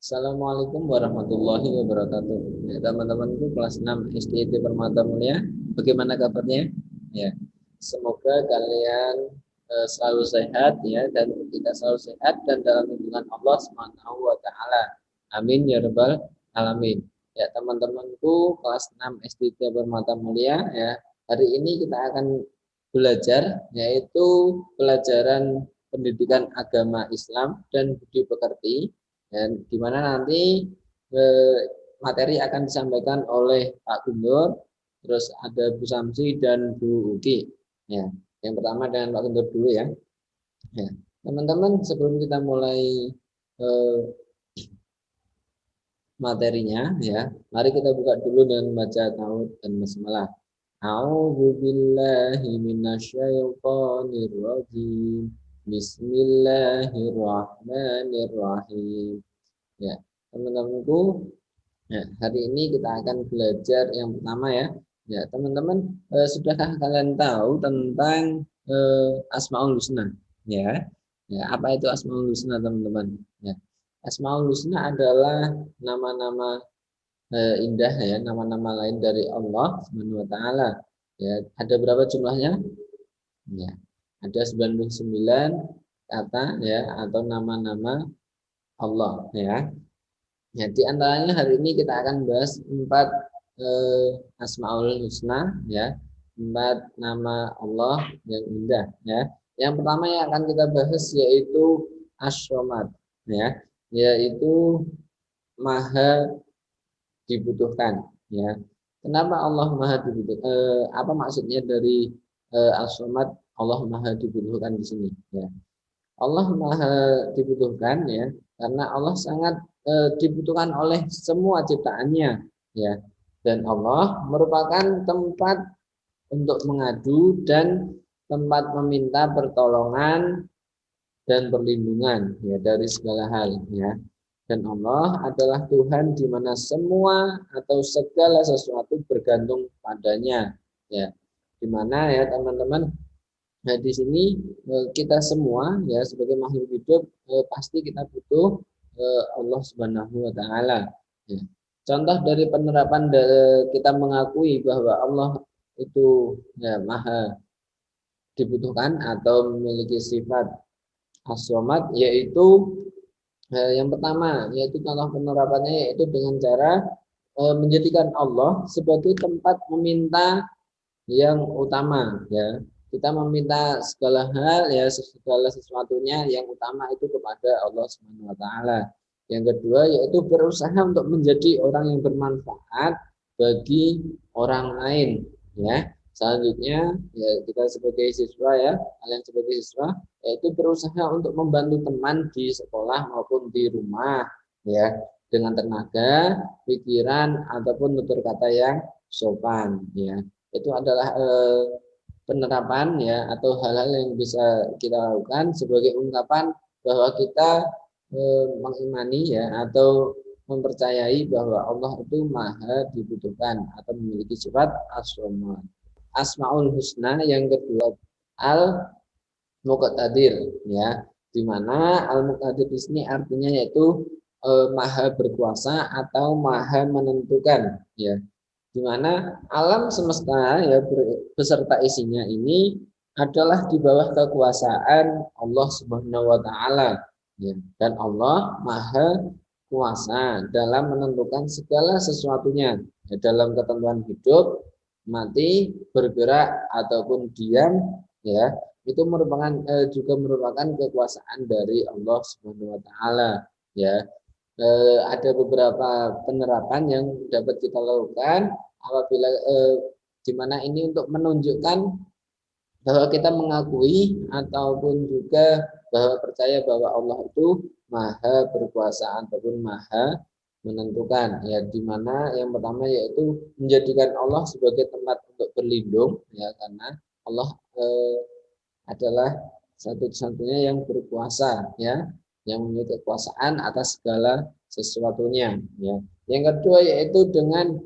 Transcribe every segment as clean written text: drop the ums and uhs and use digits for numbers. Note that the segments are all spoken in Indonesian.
Assalamualaikum warahmatullahi wabarakatuh. Ya, teman-temanku kelas 6 SDIT Permata Mulia, bagaimana kabarnya? Ya, semoga kalian selalu sehat ya, dan kita selalu sehat dan dalam lindungan Allah Subhanahu wa taala. Amin ya rabbal alamin. Ya, teman-temanku kelas 6 SDIT Permata Mulia ya. Hari ini kita akan belajar yaitu pelajaran pendidikan agama Islam dan budi pekerti, dan di mana nanti materi akan disampaikan oleh Pak Guntur, terus ada Bu Samsi dan Bu Uki. Ya, yang pertama dengan Pak Guntur dulu ya. Ya, teman-teman, sebelum kita mulai eh, materinya ya, mari kita buka dulu dengan baca ta'awudz dan basmalah. A'udzu billahi minasyaitonir rajim. Bismillahirrahmanirrahim. Ya, teman-temanku, ya, hari ini kita akan belajar yang pertama ya. Ya, teman-teman, sudahkah kalian tahu tentang Asmaul Husna? Ya. Ya, apa itu Asmaul Husna, teman-teman? Ya. Asmaul Husna adalah nama-nama indah ya, nama-nama lain dari Allah Subhanahu wa taala. Ya, ada berapa jumlahnya? Ya. Ada 99 kata ya atau nama-nama Allah ya. Ya, di antaranya hari ini kita akan bahas 4 Asmaul Husna ya, 4 nama Allah yang indah ya. Yang pertama yang akan kita bahas yaitu As-Somad ya, yaitu maha dibutuhkan ya. Kenapa Allah maha dibutuhkan? Apa maksudnya dari As-Somad, Allah maha dibutuhkan di sini ya. Allah maha dibutuhkan ya, karena Allah sangat dibutuhkan oleh semua ciptaannya ya, dan Allah merupakan tempat untuk mengadu dan tempat meminta pertolongan dan perlindungan ya dari segala hal ya. Dan Allah adalah Tuhan di mana semua atau segala sesuatu bergantung padanya ya, di mana ya teman-teman. Nah, di sini kita semua ya sebagai makhluk hidup pasti kita butuh Allah Subhanahu wa taala. Ya. Contoh dari penerapan kita mengakui bahwa Allah itu ya maha dibutuhkan atau memiliki sifat as-somad, yaitu yang pertama yaitu contoh penerapannya yaitu dengan cara menjadikan Allah sebagai tempat meminta yang utama ya. Kita meminta segala hal ya, segala sesuatunya yang utama itu kepada Allah Subhanahu wa taala. Yang kedua yaitu berusaha untuk menjadi orang yang bermanfaat bagi orang lain ya. Selanjutnya ya, kita sebagai siswa ya, kalian sebagai siswa yaitu berusaha untuk membantu teman di sekolah maupun di rumah ya, dengan tenaga, pikiran ataupun tutur kata yang sopan ya. Itu adalah penerapan ya atau hal-hal yang bisa kita lakukan sebagai ungkapan bahwa kita mengimani ya atau mempercayai bahwa Allah itu maha dibutuhkan atau memiliki sifat Asmaul Husna. Yang kedua al Muqtadir ya, di mana al Muqtadir di sini artinya yaitu maha berkuasa atau maha menentukan ya, di mana alam semesta ya beserta isinya ini adalah di bawah kekuasaan Allah Subhanahu wa taala ya, dan Allah maha kuasa dalam menentukan segala sesuatunya ya, dalam ketentuan hidup, mati, bergerak ataupun diam ya, itu merupakan juga merupakan kekuasaan dari Allah Subhanahu wa taala ya. Ada beberapa penerapan yang dapat kita lakukan apabila di mana ini untuk menunjukkan bahwa kita mengakui ataupun juga bahwa percaya bahwa Allah itu maha berkuasa ataupun maha menentukan ya, di mana yang pertama yaitu menjadikan Allah sebagai tempat untuk berlindung ya, karena Allah adalah satu-satunya yang berkuasa ya, yang memiliki kekuasaan atas segala sesuatunya ya. Yang kedua yaitu dengan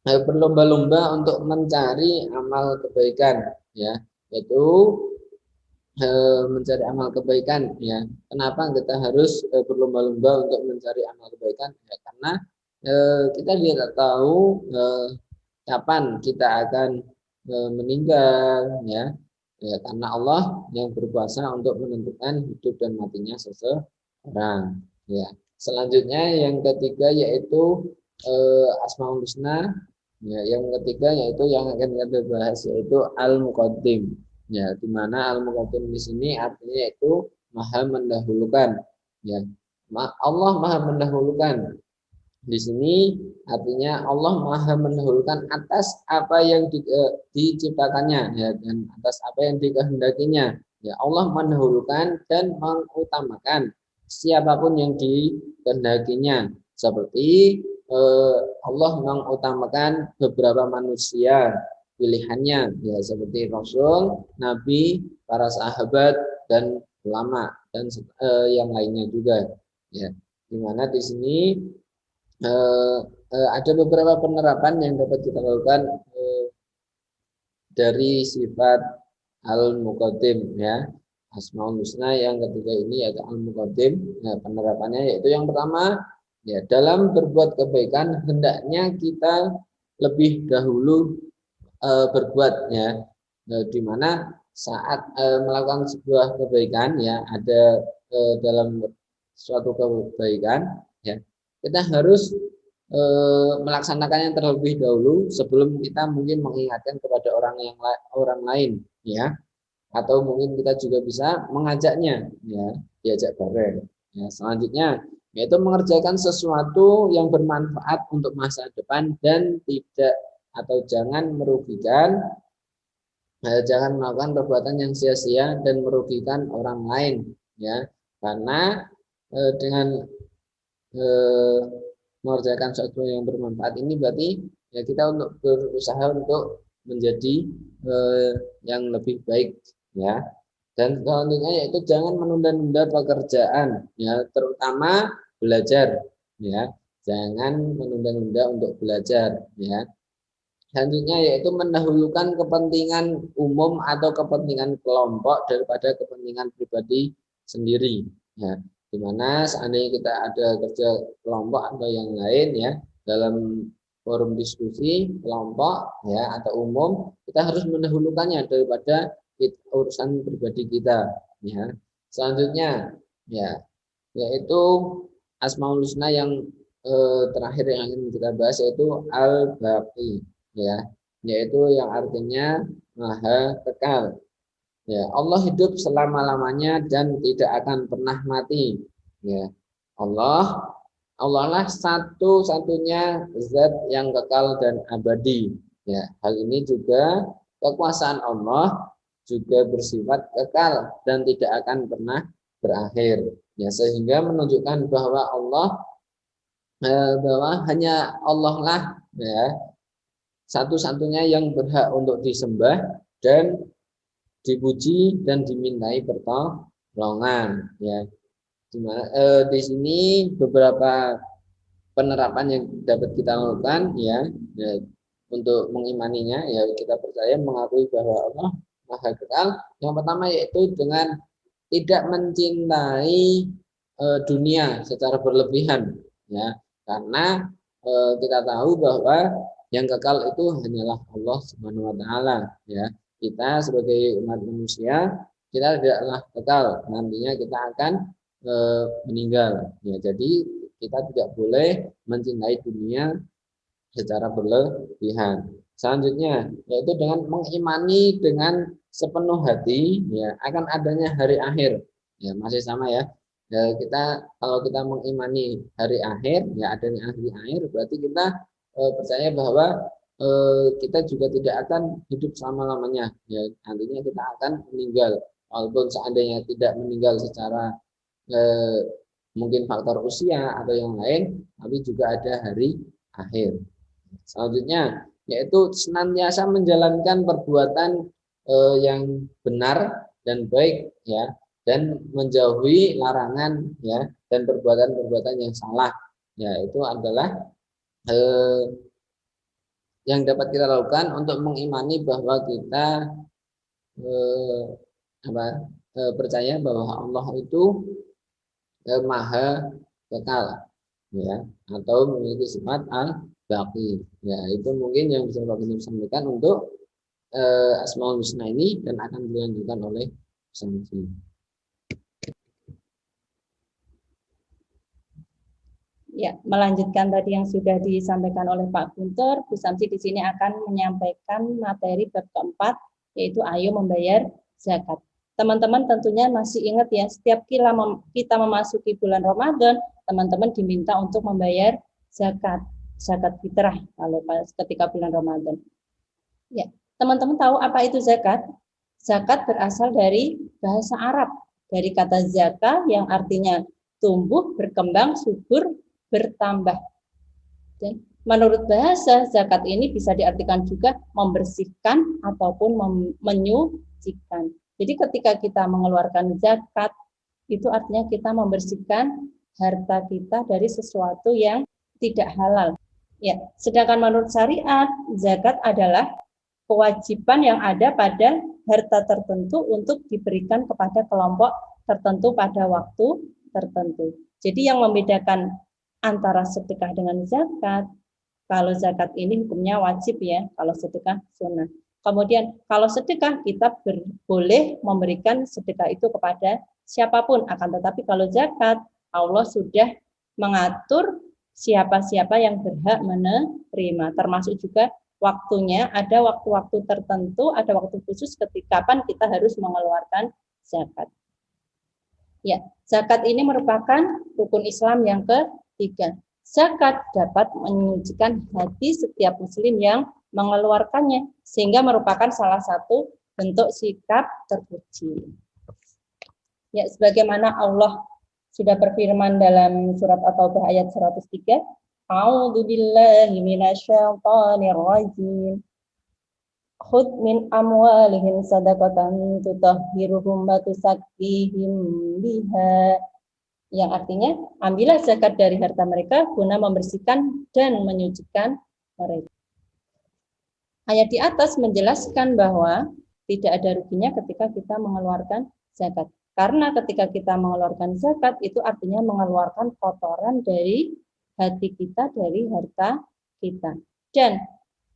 berlomba-lomba untuk mencari amal kebaikan ya, yaitu mencari amal kebaikan ya. Kenapa kita harus berlomba-lomba untuk mencari amal kebaikan? Ya, karena kita tidak tahu kapan kita akan meninggal ya. Ya, karena Allah yang berkuasa untuk menentukan hidup dan matinya seseorang. Ya. Selanjutnya yang ketiga yaitu Asmaul Husna. Ya, yang ketiga yaitu yang akan kita bahas yaitu Al-Muqaddim. Ya, di mana Al-Muqaddim di sini artinya itu Maha mendahulukan. Ya. Allah Maha mendahulukan. Di sini artinya Allah Maha mendahulukan atas apa yang diciptakannya ya, dan atas apa yang dikehendakinya. Ya, Allah mendahulukan dan mengutamakan siapapun yang dikehendakinya. Seperti Allah mengutamakan beberapa manusia pilihannya ya, seperti Rasul, Nabi, para sahabat dan ulama dan yang lainnya juga ya. Di mana di sini ada beberapa penerapan yang dapat kita lakukan dari sifat al-muqaddim ya. Asmaul Husna yang ketiga ini yaitu al-muqaddim. Nah, penerapannya yaitu yang pertama ya, dalam berbuat kebaikan hendaknya kita lebih dahulu berbuat ya. Di mana saat melakukan sebuah kebaikan ya, ada dalam suatu kebaikan ya, kita harus melaksanakannya terlebih dahulu sebelum kita mungkin mengingatkan kepada orang lain ya, atau mungkin kita juga bisa mengajaknya ya, diajak bareng ya. Selanjutnya yaitu mengerjakan sesuatu yang bermanfaat untuk masa depan dan tidak atau jangan merugikan, jangan melakukan perbuatan yang sia-sia dan merugikan orang lain ya, karena dengan eh, mengerjakan sesuatu yang bermanfaat ini berarti ya kita untuk berusaha untuk menjadi yang lebih baik ya. Dan selanjutnya yaitu jangan menunda-nunda pekerjaan ya, terutama belajar ya, jangan menunda-nunda untuk belajar ya. Selanjutnya yaitu mendahulukan kepentingan umum atau kepentingan kelompok daripada kepentingan pribadi sendiri ya. Dimana seandainya kita ada kerja kelompok atau yang lain ya, dalam forum diskusi kelompok ya atau umum, kita harus mendahulukannya daripada urusan pribadi kita ya. Selanjutnya ya, yaitu Asmaul Husna yang terakhir yang ingin kita bahas yaitu Al-Baqi ya, yaitu yang artinya Maha Kekal. Ya, Allah hidup selama-lamanya dan tidak akan pernah mati. Ya, Allah Allah lah satu-satunya zat yang kekal dan abadi. Ya, hal ini juga kekuasaan Allah juga bersifat kekal dan tidak akan pernah berakhir. Ya, sehingga menunjukkan bahwa bahwa hanya Allah lah ya satu-satunya yang berhak untuk disembah dan dipuji dan dimintai pertolongan ya. Dimana, di sini beberapa penerapan yang dapat kita lakukan ya, ya untuk mengimaninya ya, kita percaya mengakui bahwa Allah Maha Kekal. Yang pertama yaitu dengan tidak mencintai dunia secara berlebihan ya, karena kita tahu bahwa yang kekal itu hanyalah Allah Subhanahu wa taala ya. Kita sebagai umat manusia kita tidaklah kekal, nantinya kita akan meninggal ya. Jadi kita tidak boleh mencintai dunia secara berlebihan. Selanjutnya yaitu dengan mengimani dengan sepenuh hati ya akan adanya hari akhir. Ya, masih sama ya. Ya, kita kalau kita mengimani hari akhir ya, adanya hari akhir berarti kita percaya bahwa kita juga tidak akan hidup selama-lamanya ya, nantinya kita akan meninggal, walaupun seandainya tidak meninggal secara eh, mungkin faktor usia atau yang lain, tapi juga ada hari akhir. Selanjutnya yaitu senantiasa menjalankan perbuatan yang benar dan baik ya, dan menjauhi larangan ya dan perbuatan-perbuatan yang salah ya, itu adalah eh, yang dapat kita lakukan untuk mengimani bahwa kita eh, apa percaya bahwa Allah itu maha kekal, ya, atau memiliki sifat al-baqi. Ya, itu mungkin yang bisa Bapak sampaikan untuk Asmaul Husna ini, dan akan dilanjutkan oleh Samsi. Ya, melanjutkan tadi yang sudah disampaikan oleh Pak Guntur, Bu Samsi di sini akan menyampaikan materi bab keempat, yaitu ayo membayar zakat. Teman-teman tentunya masih ingat ya, setiap kita memasuki bulan Ramadan, teman-teman diminta untuk membayar zakat fitrah kalau ketika bulan Ramadan. Ya, teman-teman tahu apa itu zakat? Zakat berasal dari bahasa Arab, dari kata zaka yang artinya tumbuh, berkembang, subur, bertambah. Dan menurut bahasa, zakat ini bisa diartikan juga membersihkan ataupun menyucikan. Jadi ketika kita mengeluarkan zakat, itu artinya kita membersihkan harta kita dari sesuatu yang tidak halal. Ya, sedangkan menurut syariat, zakat adalah kewajiban yang ada pada harta tertentu untuk diberikan kepada kelompok tertentu pada waktu tertentu. Jadi yang membedakan antara sedekah dengan zakat, kalau zakat ini hukumnya wajib ya, kalau sedekah sunnah. Kemudian kalau sedekah kita boleh memberikan sedekah itu kepada siapapun, akan tetapi kalau zakat Allah sudah mengatur siapa-siapa yang berhak menerima, termasuk juga waktunya, ada waktu-waktu tertentu, ada waktu khusus ketika kapan kita harus mengeluarkan zakat. Ya, zakat ini merupakan rukun Islam yang ketiga. Zakat dapat menyucikan hati setiap muslim yang mengeluarkannya, sehingga merupakan salah satu bentuk sikap terpuji. Ya, sebagaimana Allah sudah berfirman dalam surat At-Taubah ayat 103, A'udzu billahi minasyaitonir rajim. Khudh min amwalihim sadaqatan tutahhiruhum wa tuzakkihim biha. Yang artinya, ambillah zakat dari harta mereka guna membersihkan dan menyucikan mereka. Ayat di atas menjelaskan bahwa tidak ada ruginya ketika kita mengeluarkan zakat. Karena ketika kita mengeluarkan zakat, itu artinya mengeluarkan kotoran dari hati kita, dari harta kita. Dan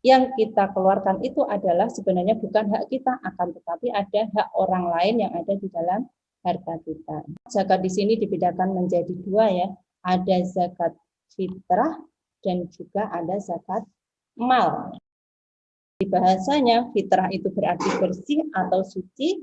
yang kita keluarkan itu adalah sebenarnya bukan hak kita, akan tetapi ada hak orang lain yang ada di dalam harta kita. Zakat di sini dibedakan menjadi dua ya, ada zakat fitrah dan juga ada zakat mal. Di bahasanya fitrah itu berarti bersih atau suci.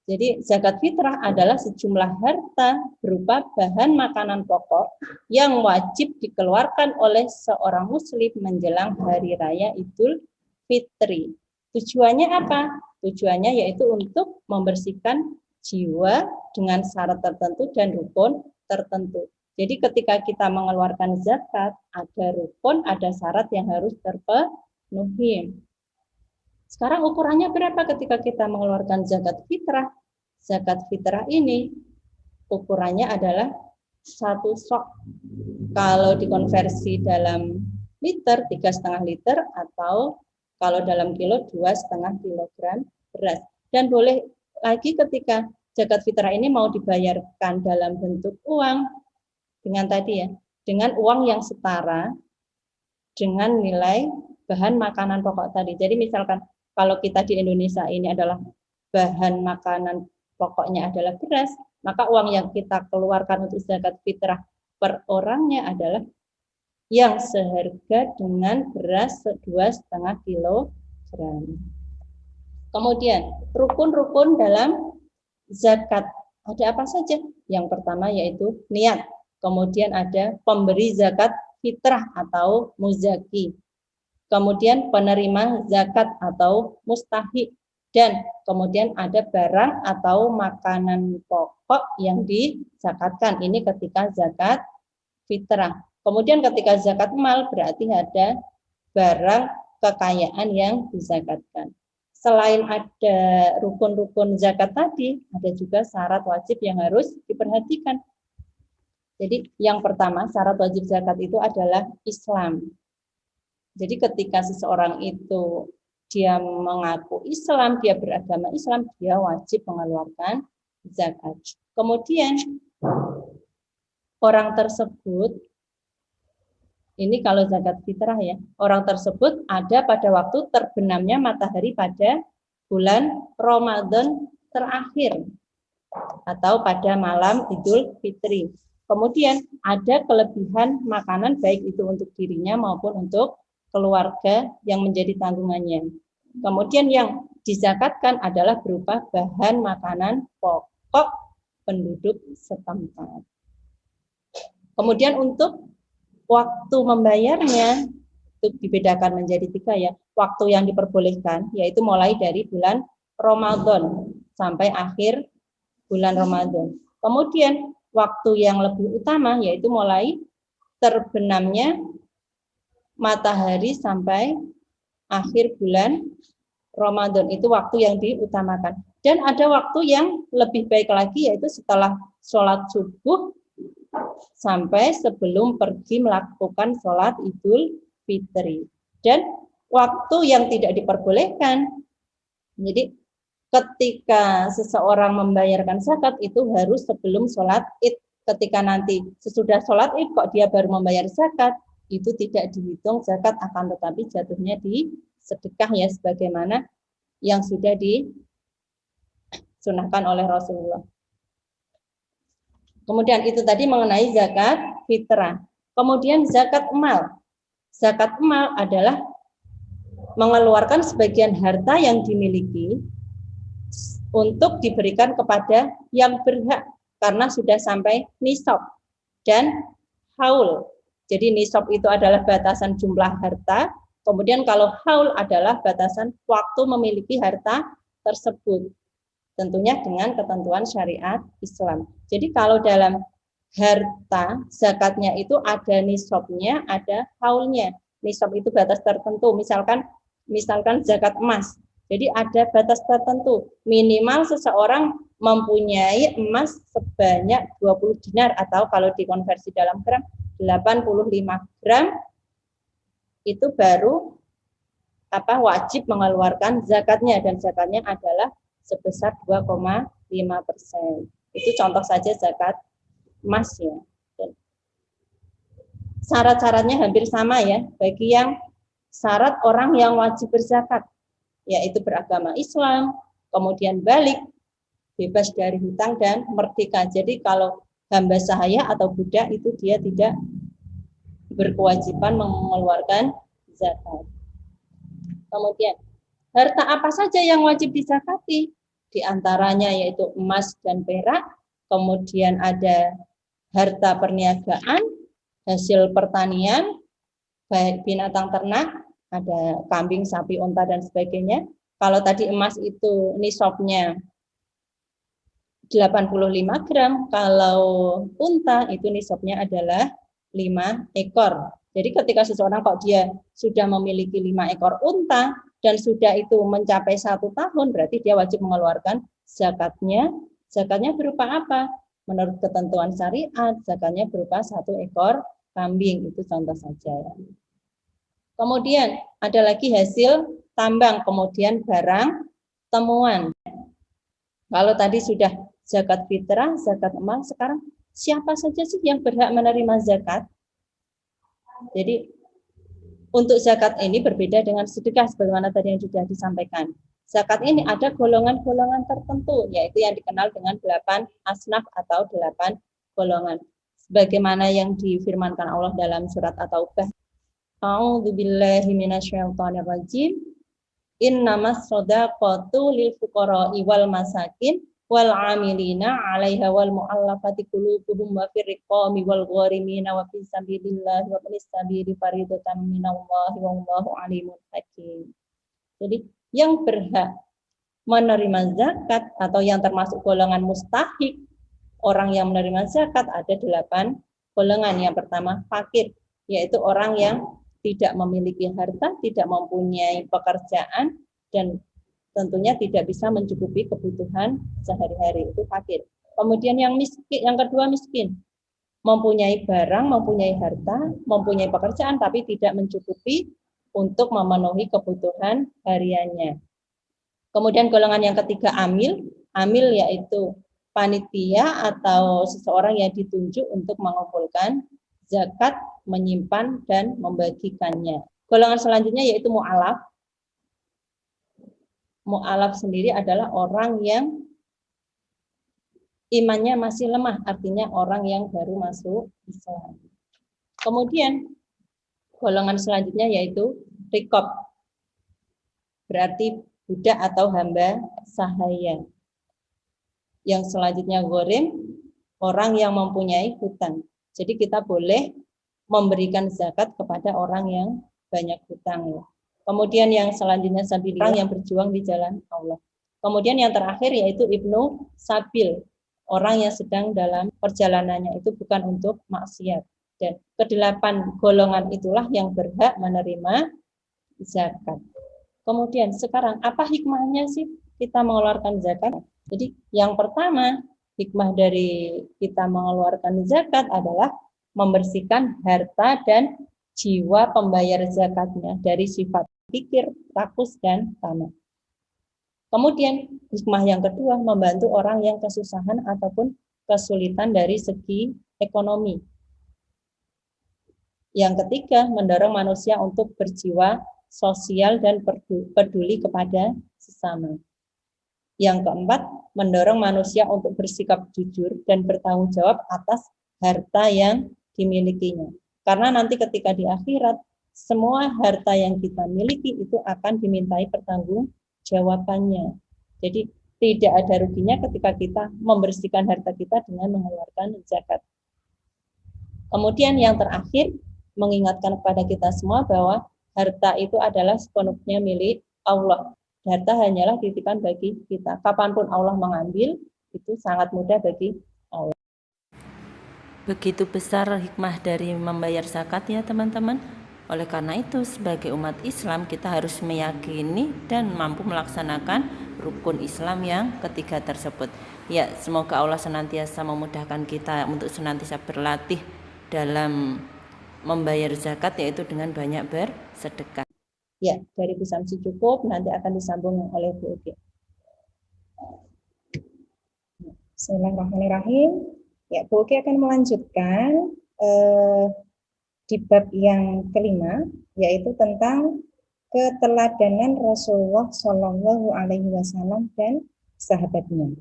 Jadi zakat fitrah adalah sejumlah harta berupa bahan makanan pokok yang wajib dikeluarkan oleh seorang muslim menjelang hari raya Idul Fitri. Tujuannya apa? Tujuannya yaitu untuk membersihkan jiwa dengan syarat tertentu dan rukun tertentu. Jadi ketika kita mengeluarkan zakat, ada rukun, ada syarat yang harus terpenuhi. Sekarang ukurannya berapa ketika kita mengeluarkan zakat fitrah? Zakat fitrah ini ukurannya adalah 1 sok. Kalau dikonversi dalam liter, 3,5 liter, atau kalau dalam kilo 2,5 kilogram beras. Dan boleh lagi ketika zakat fitrah ini mau dibayarkan dalam bentuk uang, dengan tadi ya, dengan uang yang setara dengan nilai bahan makanan pokok tadi. Jadi misalkan kalau kita di Indonesia ini adalah bahan makanan pokoknya adalah beras, maka uang yang kita keluarkan untuk zakat fitrah per orangnya adalah yang seharga dengan beras 2,5 kilogram. Kemudian rukun-rukun dalam zakat ada apa saja? Yang pertama yaitu niat. Kemudian ada pemberi zakat fitrah atau muzaki. Kemudian penerima zakat atau mustahiq, dan kemudian ada barang atau makanan pokok yang dizakatkan. Ini ketika zakat fitrah. Kemudian ketika zakat mal berarti ada barang kekayaan yang dizakatkan. Selain ada rukun-rukun zakat tadi, ada juga syarat wajib yang harus diperhatikan. Jadi yang pertama syarat wajib zakat itu adalah Islam. Jadi ketika seseorang itu dia mengaku Islam, dia beragama Islam, dia wajib mengeluarkan zakat. Kemudian orang tersebut, ini kalau zakat fitrah ya, orang tersebut ada pada waktu terbenamnya matahari pada bulan Ramadan terakhir atau pada malam Idul Fitri. Kemudian ada kelebihan makanan baik itu untuk dirinya maupun untuk keluarga yang menjadi tanggungannya. Kemudian yang dizakatkan adalah berupa bahan makanan pokok penduduk setempat. Kemudian untuk waktu membayarnya itu dibedakan menjadi 3 ya. Waktu yang diperbolehkan yaitu mulai dari bulan Ramadan sampai akhir bulan Ramadan. Kemudian waktu yang lebih utama yaitu mulai terbenamnya matahari sampai akhir bulan Ramadan, itu waktu yang diutamakan. Dan ada waktu yang lebih baik lagi yaitu setelah sholat subuh sampai sebelum pergi melakukan sholat Idul Fitri. Dan waktu yang tidak diperbolehkan, jadi ketika seseorang membayarkan zakat itu harus sebelum sholat Id. Ketika nanti sesudah sholat Id kok dia baru membayar zakat, itu tidak dihitung zakat, akan tetapi jatuhnya di sedekah ya, sebagaimana yang sudah disunahkan oleh Rasulullah. Kemudian itu tadi mengenai zakat fitrah. Kemudian zakat mal. Zakat mal adalah mengeluarkan sebagian harta yang dimiliki untuk diberikan kepada yang berhak karena sudah sampai nisab dan haul. Jadi nisab itu adalah batasan jumlah harta, kemudian kalau haul adalah batasan waktu memiliki harta tersebut. Tentunya dengan ketentuan syariat Islam. Jadi kalau dalam harta zakatnya itu ada nisabnya, ada haulnya. Nisab itu batas tertentu, misalkan zakat emas. Jadi ada batas tertentu, minimal seseorang mempunyai emas sebanyak 20 dinar atau kalau dikonversi dalam gram 85 gram, itu baru wajib mengeluarkan zakatnya, dan zakatnya adalah sebesar 2,5%. Itu contoh saja zakat emas ya. Syarat-syaratnya hampir sama ya bagi yang syarat orang yang wajib berzakat, yaitu beragama Islam, kemudian balik, bebas dari hutang dan merdeka. Jadi kalau hamba sahaya atau budak itu dia tidak berkewajiban mengeluarkan zakat. Kemudian harta apa saja yang wajib dizakati? Di antaranya yaitu emas dan perak, kemudian ada harta perniagaan, hasil pertanian, baik binatang ternak, ada kambing, sapi, unta, dan sebagainya. Kalau tadi emas itu nisabnya 85 gram, kalau unta itu nisabnya adalah 5 ekor. Jadi ketika seseorang kok dia sudah memiliki 5 ekor unta dan sudah itu mencapai 1 tahun, berarti dia wajib mengeluarkan zakatnya. Zakatnya berupa apa? Menurut ketentuan syariat, zakatnya berupa 1 ekor kambing, itu contoh saja. Kemudian ada lagi hasil tambang, kemudian barang temuan. Kalau tadi sudah zakat fitrah, zakat emas, sekarang siapa saja sih yang berhak menerima zakat? Jadi untuk zakat ini berbeda dengan sedekah sebagaimana tadi yang sudah disampaikan. Zakat ini ada golongan-golongan tertentu, yaitu yang dikenal dengan 8 asnaf atau 8 golongan. Sebagaimana yang difirmankan Allah dalam surat At-Taubah. A'udzubillahi minasyaitonirrajim. Innamas shadaqatu lil fuqara'i wal masakin wal 'amilina 'alaiha wal mu'allafati qulubuhum wa fir riqami wal gharimina wa fis sabilillah wa ibnis sabili faridatan minallahi wallahu alimun hakim. Jadi yang berhak menerima zakat atau yang termasuk golongan mustahik orang yang menerima zakat ada 8 golongan. Yang pertama fakir, yaitu orang yang tidak memiliki harta, tidak mempunyai pekerjaan, dan tentunya tidak bisa mencukupi kebutuhan sehari-hari, itu fakir. Kemudian yang miskin, yang kedua miskin, mempunyai barang, mempunyai harta, mempunyai pekerjaan, tapi tidak mencukupi untuk memenuhi kebutuhan hariannya. Kemudian golongan yang ketiga amil. Amil yaitu panitia atau seseorang yang ditunjuk untuk mengumpulkan zakat, menyimpan, dan membagikannya. Golongan selanjutnya yaitu mu'alaf. Mu'alaf sendiri adalah orang yang imannya masih lemah, artinya orang yang baru masuk Islam. Kemudian golongan selanjutnya yaitu rikob, berarti budak atau hamba sahaya. Yang selanjutnya gorim, orang yang mempunyai hutang. Jadi kita boleh memberikan zakat kepada orang yang banyak hutang. Kemudian yang selanjutnya sabil, orang yang berjuang di jalan Allah. Kemudian yang terakhir yaitu ibnu sabil, orang yang sedang dalam perjalanannya itu bukan untuk maksiat. Dan kedelapan golongan itulah yang berhak menerima zakat. Kemudian sekarang apa hikmahnya sih kita mengeluarkan zakat? Jadi yang pertama, hikmah dari kita mengeluarkan zakat adalah membersihkan harta dan jiwa pembayar zakatnya dari sifat pikir, rakus, dan tamak. Kemudian hikmah yang kedua, membantu orang yang kesusahan ataupun kesulitan dari segi ekonomi. Yang ketiga, mendorong manusia untuk berjiwa sosial dan peduli kepada sesama. Yang keempat, mendorong manusia untuk bersikap jujur dan bertanggung jawab atas harta yang dimilikinya. Karena nanti ketika di akhirat, semua harta yang kita miliki itu akan dimintai pertanggungjawabannya. Jadi tidak ada ruginya ketika kita membersihkan harta kita dengan mengeluarkan zakat. Kemudian yang terakhir, mengingatkan kepada kita semua bahwa harta itu adalah sepenuhnya milik Allah. Harta hanyalah titipan bagi kita. Kapanpun Allah mengambil, itu sangat mudah bagi Allah. Begitu besar hikmah dari membayar zakat ya teman-teman. Oleh karena itu sebagai umat Islam kita harus meyakini dan mampu melaksanakan rukun Islam yang ketiga tersebut. Ya, semoga Allah senantiasa memudahkan kita untuk senantiasa berlatih dalam membayar zakat, yaitu dengan banyak bersedekah. Ya, dari Bu Samsi cukup, nanti akan disambung oleh Bu Uki. Bismillahirrahmanirrahim. Ya, Bu Uki akan melanjutkan di bab yang kelima, yaitu tentang keteladanan Rasulullah Shallallahu Alaihi Wasallam dan sahabatnya.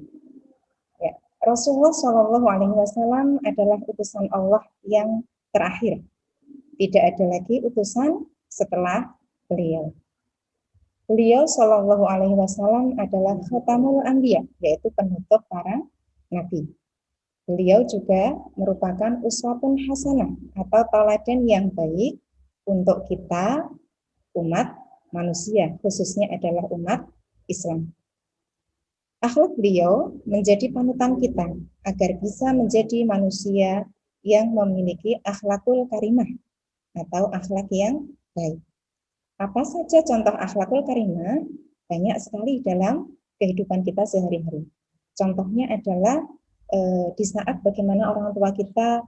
Ya, Rasulullah Shallallahu Alaihi Wasallam adalah utusan Allah yang terakhir. Tidak ada lagi utusan setelah beliau. Beliau Shallallahu Alaihi Wasallam adalah khatamul anbiya, yaitu penutup para nabi. Beliau juga merupakan uswatun hasanah atau teladan yang baik untuk kita umat manusia, khususnya adalah umat Islam. Akhlak beliau menjadi panutan kita agar bisa menjadi manusia yang memiliki akhlakul karimah atau akhlak yang baik. Apa saja contoh akhlakul karimah? Banyak sekali dalam kehidupan kita sehari-hari. Contohnya adalah di saat bagaimana orang tua kita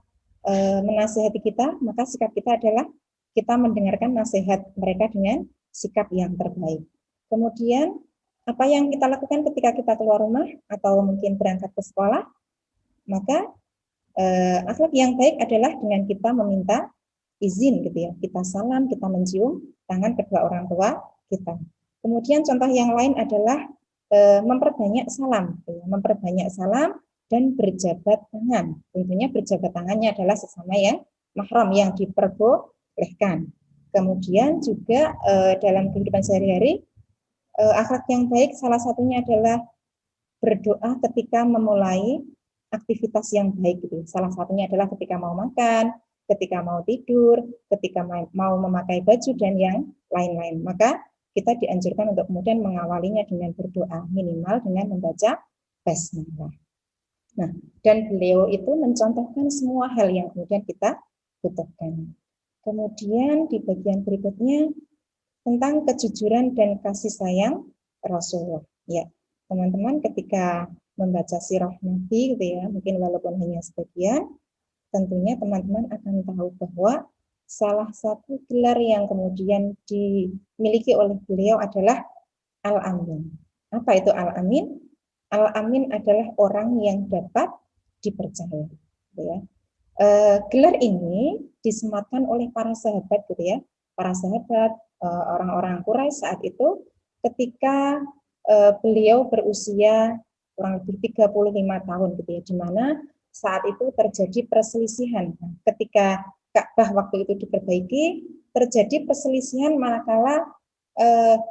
menasihati kita, maka sikap kita adalah kita mendengarkan nasihat mereka dengan sikap yang terbaik. Kemudian, apa yang kita lakukan ketika kita keluar rumah atau mungkin berangkat ke sekolah, maka akhlak yang baik adalah dengan kita meminta izin gitu ya. Kita salam, kita mencium tangan kedua orang tua kita. Kemudian contoh yang lain adalah memperbanyak salam, gitu ya. Memperbanyak salam dan berjabat tangan. Tentunya berjabat tangannya adalah sesama yang mahram yang diperbolehkan. Kemudian juga dalam kehidupan sehari-hari akhlak yang baik salah satunya adalah berdoa ketika memulai aktivitas yang baik gitu. Salah satunya adalah ketika mau makan, ketika mau tidur, ketika mau memakai baju dan yang lain-lain. Maka kita dianjurkan untuk kemudian mengawalinya dengan berdoa, minimal dengan membaca basmalah. Nah, dan beliau itu mencontohkan semua hal yang kemudian kita butuhkan. Kemudian di bagian berikutnya tentang kejujuran dan kasih sayang Rasulullah. Ya, teman-teman ketika membaca sirah Nabi gitu ya, mungkin walaupun hanya sebagian, tentunya teman-teman akan tahu bahwa salah satu gelar yang kemudian dimiliki oleh beliau adalah Al-Amin. Apa itu Al-Amin? Al-Amin adalah orang yang dapat dipercaya. Gitu ya. Gelar ini disematkan oleh para sahabat, gitu ya. Para sahabat, orang-orang Quraisy saat itu, ketika beliau berusia kurang lebih 35 tahun, gitu ya, di mana saat itu terjadi perselisihan. Ketika Ka'bah waktu itu diperbaiki, terjadi perselisihan manakala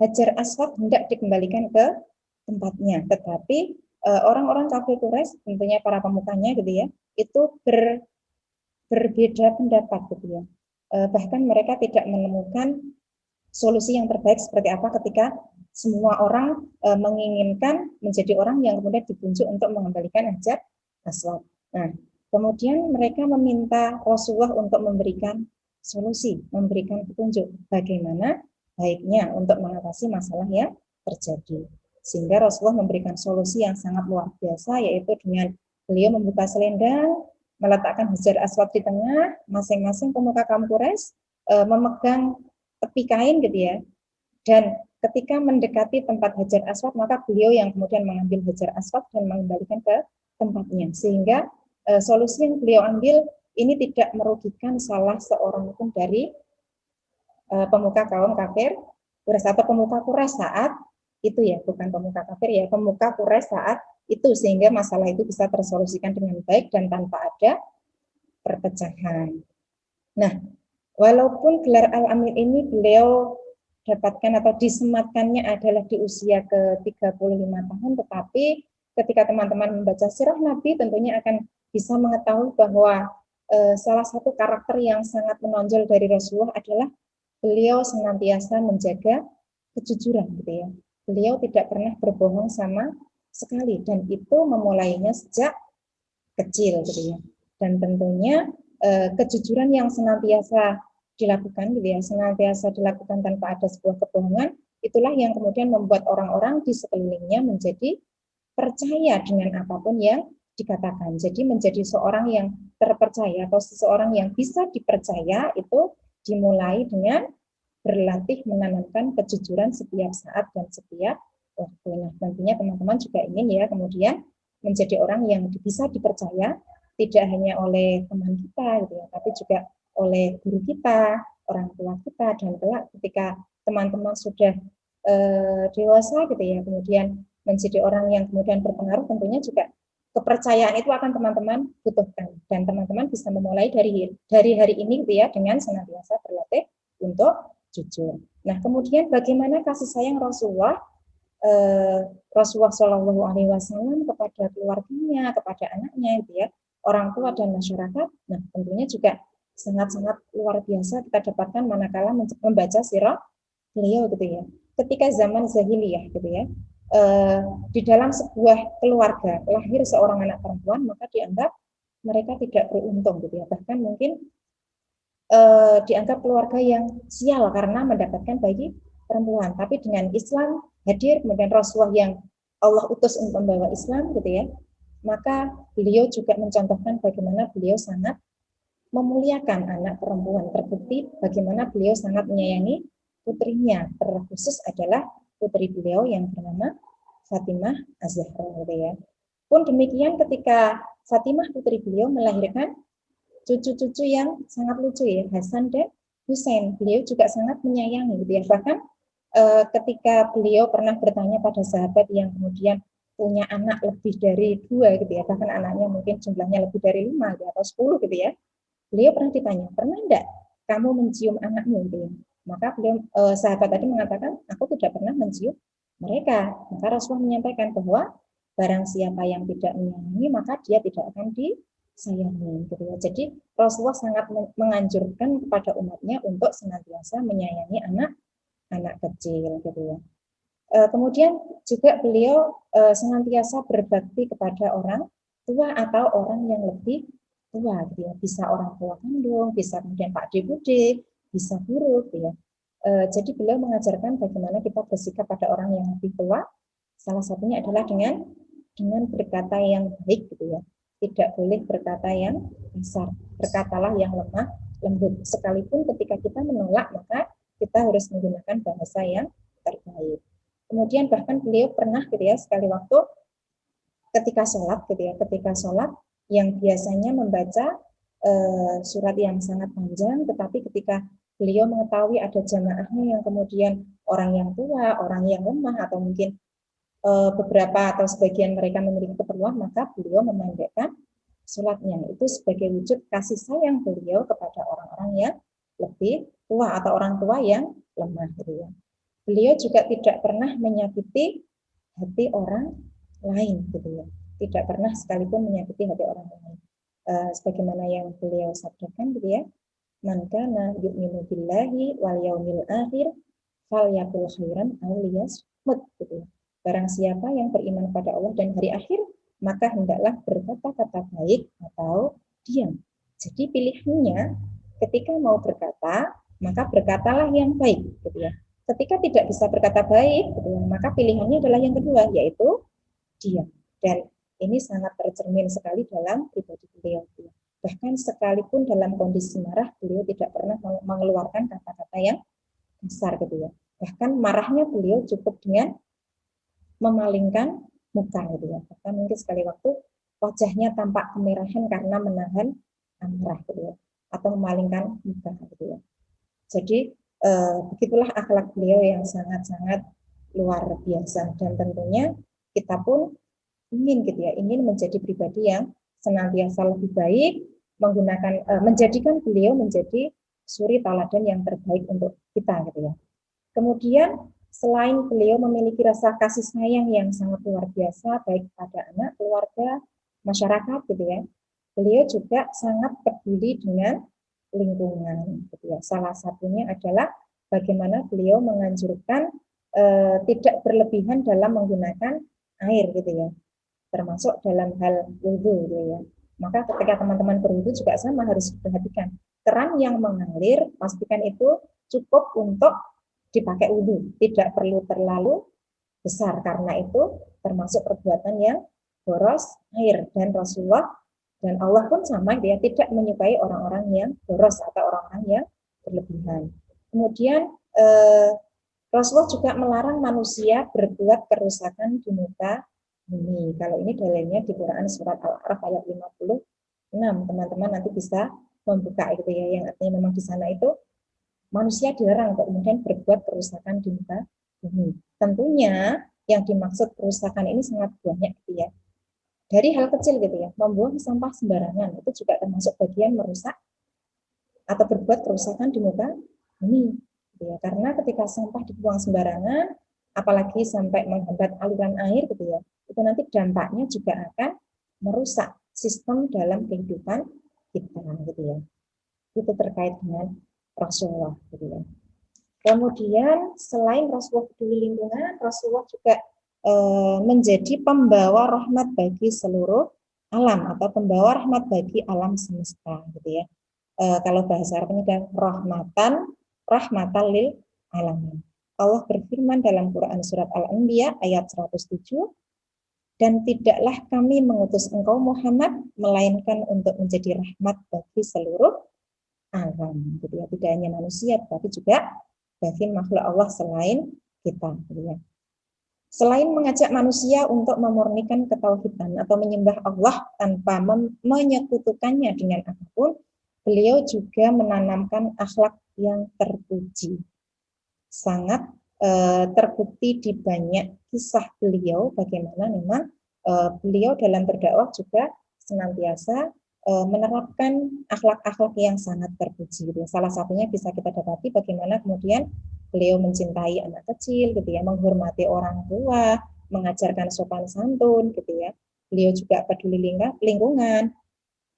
Hajar Aswad hendak dikembalikan ke tempatnya, tetapi orang-orang kafir Quraisy, tentunya para pemukanya, gitu ya, itu berbeda pendapat, gitu ya. Bahkan mereka tidak menemukan solusi yang terbaik seperti apa ketika semua orang menginginkan menjadi orang yang kemudian ditunjuk untuk mengembalikan Hajar Aswad. Nah, kemudian mereka meminta Rasulullah untuk memberikan solusi, memberikan petunjuk bagaimana baiknya untuk mengatasi masalah yang terjadi. Sehingga Rasulullah memberikan solusi yang sangat luar biasa, yaitu dengan beliau membuka selendang, meletakkan Hajar Aswad di tengah, masing-masing pemuka kaum Quraisy memegang tepi kain, gitu ya. Dan ketika mendekati tempat Hajar Aswad, maka beliau yang kemudian mengambil Hajar Aswad dan mengembalikan ke tempatnya. Sehingga solusi yang beliau ambil ini tidak merugikan salah seorang pun dari pemuka kaum kafir Quraisy atau pemuka Quraisy saat itu, ya, bukan pemuka kafir, ya, pemuka Quraisy saat itu, sehingga masalah itu bisa tersolusikan dengan baik dan tanpa ada perpecahan. Nah, walaupun gelar Al-Amin ini beliau dapatkan atau disematkannya adalah di usia ke-35 tahun, tetapi ketika teman-teman membaca sirah Nabi tentunya akan bisa mengetahui bahwa salah satu karakter yang sangat menonjol dari Rasulullah adalah beliau senantiasa menjaga kejujuran, gitu ya. Beliau tidak pernah berbohong sama sekali, dan itu memulainya sejak kecil, gitu ya. Dan tentunya kejujuran yang senantiasa dilakukan, gitu ya, senantiasa dilakukan tanpa ada sebuah kebohongan, itulah yang kemudian membuat orang-orang di sekelilingnya menjadi percaya dengan apapun yang dikatakan. Jadi menjadi seorang yang terpercaya atau seseorang yang bisa dipercaya itu dimulai dengan berlatih menanamkan kejujuran setiap saat dan setiap waktu. Nah, tentunya teman-teman juga ingin, ya, kemudian menjadi orang yang bisa dipercaya, tidak hanya oleh teman kita, gitu ya, tapi juga oleh guru kita, orang tua kita, dan kelak ketika teman-teman sudah dewasa, gitu ya, kemudian menjadi orang yang kemudian berpengaruh, tentunya juga kepercayaan itu akan teman-teman butuhkan, dan teman-teman bisa memulai dari hari ini, gitu ya, dengan senantiasa berlatih untuk jujur. Nah, kemudian bagaimana kasih sayang Rasulullah Shallallahu Alaihi Wasallam kepada keluarganya, kepada anaknya, gitu ya, orang tua dan masyarakat. Nah, tentunya juga sangat-sangat luar biasa kita dapatkan manakala membaca sirah beliau, gitu ya. Ketika zaman jahiliyah, gitu ya, di dalam sebuah keluarga lahir seorang anak perempuan, maka dianggap mereka tidak beruntung, gitu ya. Bahkan mungkin dianggap keluarga yang sial karena mendapatkan bayi perempuan. Tapi dengan Islam hadir, kemudian Rasulullah yang Allah utus untuk membawa Islam, gitu ya, maka beliau juga mencontohkan bagaimana beliau sangat memuliakan anak perempuan. Terbukti bagaimana beliau sangat menyayangi putrinya, terkhusus adalah putri beliau yang bernama Fatimah Az-Zahra, gitu ya. Pun demikian ketika Fatimah putri beliau melahirkan cucu-cucu yang sangat lucu, ya, Hasan dan Husain, beliau juga sangat menyayangi, gitu ya. Bahkan ketika beliau pernah bertanya pada sahabat yang kemudian punya anak lebih dari 2, gitu ya, bahkan anaknya mungkin jumlahnya lebih dari 5, gitu, atau 10, gitu ya, beliau pernah ditanya, pernah enggak kamu mencium anakmu, gitu ya. Maka beliau sahabat tadi mengatakan, aku tidak pernah mencium mereka. Maka Rasulullah menyampaikan bahwa barang siapa yang tidak menyayangi, maka dia tidak akan disayangi, gitu ya. Jadi Rasulullah sangat menganjurkan kepada umatnya untuk senantiasa menyayangi anak kecil, gitu ya. Kemudian juga beliau senantiasa berbakti kepada orang tua atau orang yang lebih tua, gitu ya. Bisa orang tua kandung, bisa kemudian Pak Bude, bisa guru, gitu ya. Jadi beliau mengajarkan bagaimana kita bersikap pada orang yang lebih tua. Salah satunya adalah dengan berkata yang baik, gitu ya. Tidak boleh berkata yang kasar. Berkatalah yang lemah lembut. Sekalipun ketika kita menolak, maka kita harus menggunakan bahasa yang terbaik. Kemudian bahkan beliau pernah gitu ya, sekali waktu ketika sholat gitu ya, ketika sholat yang biasanya membaca surat yang sangat panjang, tetapi ketika beliau mengetahui ada jamaahnya yang kemudian orang yang tua, orang yang lemah, atau mungkin beberapa atau sebagian mereka memiliki keperluan, maka beliau memendekkan sholatnya. Itu sebagai wujud kasih sayang beliau kepada orang-orang yang lebih tua atau orang tua yang lemah gitu ya. Beliau juga tidak pernah menyakiti hati orang lain gitu ya. Tidak pernah sekalipun menyakiti hati orang lain. Sebagaimana yang beliau sabdakan gitu ya. Man kana yu'minu billahi wal yaumil akhir falyaqul khairan aw liyasmut gitu ya. Barang siapa yang beriman pada Allah dan hari akhir, maka hendaklah berkata-kata baik atau diam. Jadi pilihannya ketika mau berkata, maka berkatalah yang baik gitu ya. Ketika tidak bisa berkata baik, gitu ya, maka pilihannya adalah yang kedua, yaitu diam. Dan ini sangat tercermin sekali dalam pribadi beliau. Gitu ya. Bahkan sekalipun dalam kondisi marah, beliau tidak pernah mengeluarkan kata-kata yang besar gitu ya. Bahkan marahnya beliau cukup dengan memalingkan muka gitu ya. Bahkan mungkin sekali waktu wajahnya tampak kemerahan karena menahan amarah gitu ya, atau memalingkan muka gitu ya. Jadi begitulah akhlak beliau yang sangat-sangat luar biasa, dan tentunya kita pun ingin gitu ya, ingin menjadi pribadi yang senantiasa lebih baik, menggunakan menjadikan beliau menjadi suri teladan yang terbaik untuk kita gitu ya. Kemudian selain beliau memiliki rasa kasih sayang yang sangat luar biasa baik pada anak, keluarga, masyarakat gitu ya, beliau juga sangat peduli dengan lingkungan gitu ya. Salah satunya adalah bagaimana beliau menganjurkan tidak berlebihan dalam menggunakan air gitu ya, termasuk dalam hal wudhu gitu ya. Maka ketika teman-teman berwudhu juga sama, harus diperhatikan keran yang mengalir, pastikan itu cukup untuk dipakai wudhu, tidak perlu terlalu besar karena itu termasuk perbuatan yang boros air, dan Rasulullah dan Allah pun sama dia tidak menyukai orang-orang yang boros atau orang-orang yang berlebihan. Kemudian Rasulullah juga melarang manusia berbuat kerusakan di muka bumi. Kalau ini dalilnya di Quran surat Al-A'raf ayat 56. Teman-teman nanti bisa membuka gitu ya, yang artinya memang di sana itu manusia dilarang untuk kemudian berbuat kerusakan di muka bumi. Tentunya yang dimaksud kerusakan ini sangat banyak gitu ya. Dari hal kecil gitu ya, membuang sampah sembarangan itu juga termasuk bagian merusak atau berbuat kerusakan di muka bumi. Gitu ya. Karena ketika sampah dibuang sembarangan, apalagi sampai menghambat aliran air gitu ya, itu nanti dampaknya juga akan merusak sistem dalam kehidupan kita gitu ya. Itu terkait dengan Rasulullah gitu ya. Kemudian selain Rasulullah peduli lingkungan, Rasulullah juga menjadi pembawa rahmat bagi seluruh alam atau pembawa rahmat bagi alam semesta gitu ya. Kalau bahasa Arabnya adalah rahmatan lil alamin. Allah berfirman dalam Quran surat Al-Anbiya ayat 107, dan tidaklah kami mengutus engkau Muhammad melainkan untuk menjadi rahmat bagi seluruh alam gitu ya. Tidak hanya manusia tapi juga bagi makhluk Allah selain kita gitu ya. Selain mengajak manusia untuk memurnikan ketauhidan atau menyembah Allah tanpa menyekutukannya dengan apapun, beliau juga menanamkan akhlak yang terpuji. Sangat terbukti di banyak kisah beliau bagaimana memang beliau dalam berdakwah juga senantiasa menerapkan akhlak-akhlak yang sangat terpuji. Salah satunya bisa kita dapati bagaimana kemudian beliau mencintai anak kecil, gitu ya, menghormati orang tua, mengajarkan sopan santun, gitu ya. Beliau juga peduli lingkungan.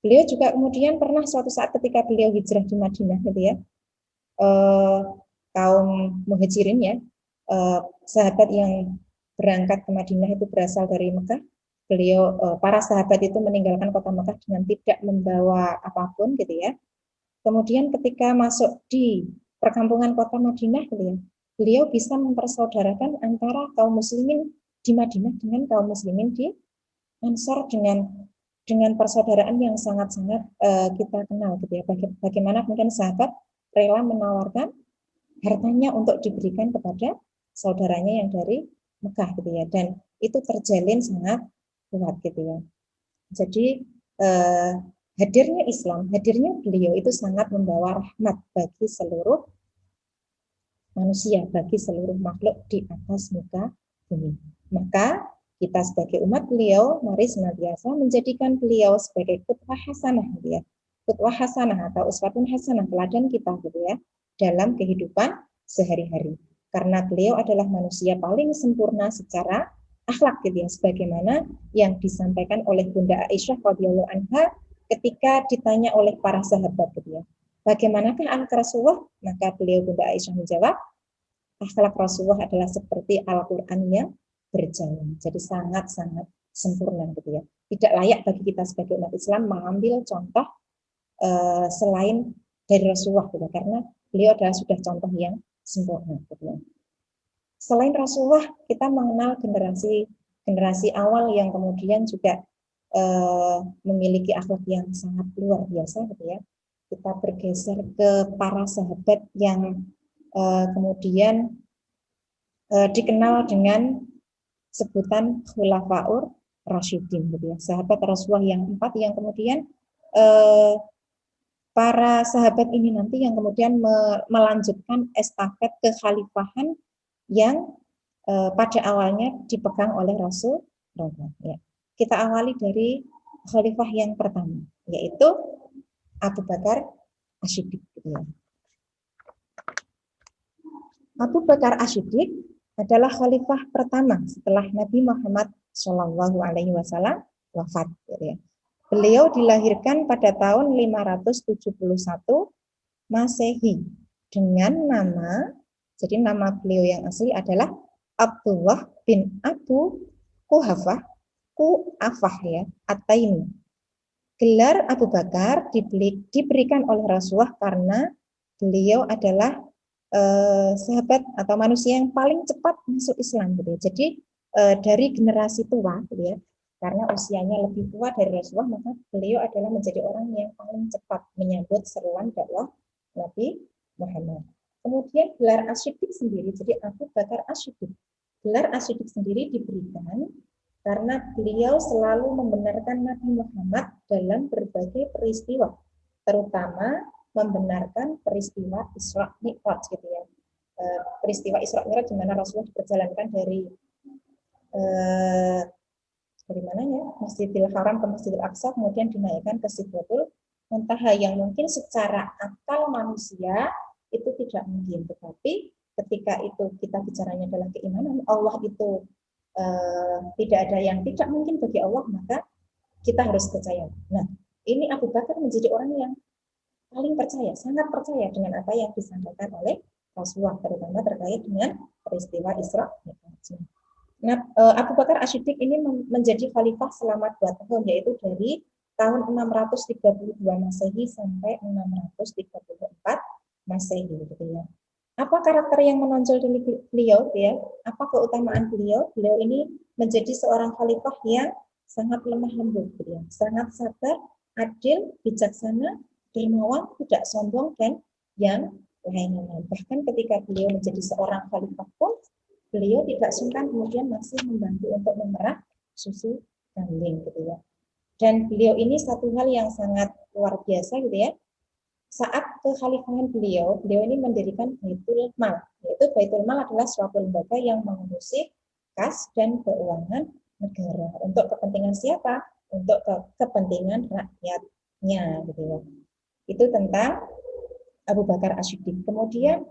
Beliau juga kemudian pernah suatu saat ketika beliau hijrah di Madinah, gitu ya, kaum muhajirin ya, sahabat yang berangkat ke Madinah itu berasal dari Mekah. Beliau, para sahabat itu meninggalkan kota Mekah dengan tidak membawa apapun, gitu ya. Kemudian ketika masuk di perkampungan kota Madinah, beliau bisa mempersaudarakan antara kaum muslimin di Madinah dengan kaum muslimin di Ansor dengan dengan persaudaraan yang sangat-sangat kita kenal gitu ya. Bagaimana kemudian sahabat rela menawarkan hartanya untuk diberikan kepada saudaranya yang dari Mekah gitu ya. Dan itu terjalin sangat kuat gitu ya. Jadi hadirnya Islam, hadirnya beliau itu sangat membawa rahmat bagi seluruh manusia, bagi seluruh makhluk di atas muka bumi. Maka kita sebagai umat beliau, mari senantiasa menjadikan beliau sebagai qudwah hasanah gitu ya. Qudwah hasanah atau uswatun hasanah, teladan kita gitu ya, dalam kehidupan sehari-hari. Karena beliau adalah manusia paling sempurna secara akhlak gitu ya, sebagaimana yang disampaikan oleh Bunda Aisyah radhiyallahu anha ketika ditanya oleh para sahabat gitu ya. Bagaimanakah akhlak Rasulullah? Maka beliau Bunda Aisyah menjawab, akhlak Rasulullah adalah seperti Al-Qur'an yang berjalan. Jadi sangat-sangat sempurna gitu ya. Tidak layak bagi kita sebagai umat Islam mengambil contoh selain dari Rasulullah gitu, karena beliau adalah sudah contoh yang sempurna gitu ya. Selain Rasulullah, kita mengenal generasi awal yang kemudian juga memiliki akhlak yang sangat luar biasa gitu ya. Kita bergeser ke para sahabat yang kemudian dikenal dengan sebutan Khulafaur Rasyidin gitu ya. Sahabat Rasulullah yang 4 yang kemudian para sahabat ini nanti yang kemudian melanjutkan estafet kekhalifahan yang pada awalnya dipegang oleh Rasulullah ya. Kita awali dari khalifah yang pertama, yaitu Abu Bakar As-Siddiq gitu ya. Abu Bakar As-Siddiq adalah khalifah pertama setelah Nabi Muhammad SAW wafat. Ya. Beliau dilahirkan pada tahun 571 Masehi dengan nama, jadi nama beliau yang asli adalah Abdullah bin Abu Quhafah ya, At-Taimi. Gelar Abu Bakar diberikan oleh Rasulullah karena beliau adalah sahabat atau manusia yang paling cepat masuk Islam gitu ya. Jadi dari generasi tua gitu ya, karena usianya lebih tua dari Rasulullah, maka beliau adalah menjadi orang yang paling cepat menyambut seruan dakwah Nabi Muhammad. Kemudian gelar As-Siddiq sendiri, jadi Abu Bakar As-Siddiq. Gelar As-Siddiq sendiri diberikan karena beliau selalu membenarkan Nabi Muhammad dalam berbagai peristiwa, terutama membenarkan peristiwa Isra Mi'raj gitu ya. Peristiwa Isra Mi'raj di mana Rasulullah diperjalankan dari mana ya? Masjidil Haram ke Masjidil Aqsa, kemudian dinaikkan ke Sidratul Muntaha yang mungkin secara akal manusia itu tidak mungkin, tetapi ketika itu kita bicaranya adalah keimanan, Allah itu tidak ada yang tidak mungkin bagi Allah, maka kita harus percaya. Nah, ini Abu Bakar menjadi orang yang paling percaya, sangat percaya dengan apa yang disampaikan oleh Rasulullah, terutama terkait dengan peristiwa Isra Mi'raj. Nah, Abu Bakar As-Siddiq ini menjadi khalifah selama 2 tahun, yaitu dari tahun 632 Masehi sampai 634 Masehi gitu ya. Apa karakter yang menonjol dari beliau ya? Apa keutamaan beliau? Beliau ini menjadi seorang khalifah yang sangat lemah lembut gitu ya. Sangat sabar, adil, bijaksana, dermawan, tidak sombong, dan yang lain-lain. Bahkan ketika beliau menjadi seorang khalifah pun, beliau tidak sungkan kemudian masih membantu untuk memerah susu kambing gitu ya. Dan beliau ini satu hal yang sangat luar biasa gitu ya. Saat kekhalifahan beliau ini mendirikan Baitul Mal. Yaitu Baitul Mal adalah suatu lembaga yang mengurusi kas dan keuangan negara. Untuk kepentingan siapa? Untuk kepentingan rakyatnya gitu ya. Itu tentang Abu Bakar As-Siddiq. Kemudian